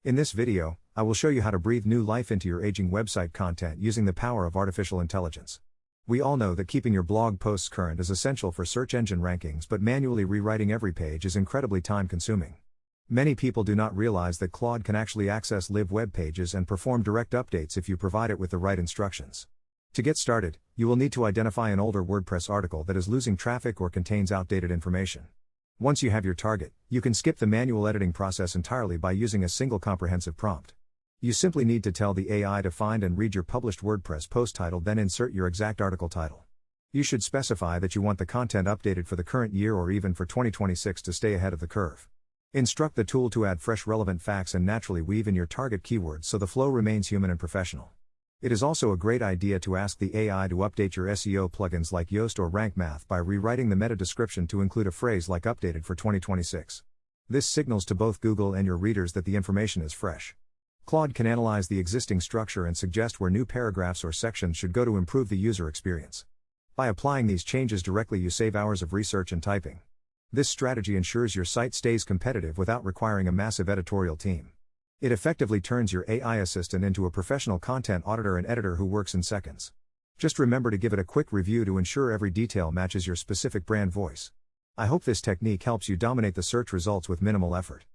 In this video, I will show you how to breathe new life into your aging website content using the power of artificial intelligence. We all know that keeping your blog posts current is essential for search engine rankings, but manually rewriting every page is incredibly time-consuming. Many people do not realize that Claude can actually access live web pages and perform direct updates if you provide it with the right instructions. To get started, you will need to identify an older WordPress article that is losing traffic or contains outdated information. Once you have your target, you can skip the manual editing process entirely by using a single comprehensive prompt. You simply need to tell the AI to find and read your published WordPress post title, then insert your exact article title. You should specify that you want the content updated for the current year or even for 2026 to stay ahead of the curve. Instruct the tool to add fresh relevant facts and naturally weave in your target keywords so the flow remains human and professional. It is also a great idea to ask the AI to update your SEO plugins like Yoast or Rank Math by rewriting the meta description to include a phrase like updated for 2026. This signals to both Google and your readers that the information is fresh. Claude can analyze the existing structure and suggest where new paragraphs or sections should go to improve the user experience. By applying these changes directly, you save hours of research and typing. This strategy ensures your site stays competitive without requiring a massive editorial team. It effectively turns your AI assistant into a professional content auditor and editor who works in seconds. Just remember to give it a quick review to ensure every detail matches your specific brand voice. I hope this technique helps you dominate the search results with minimal effort.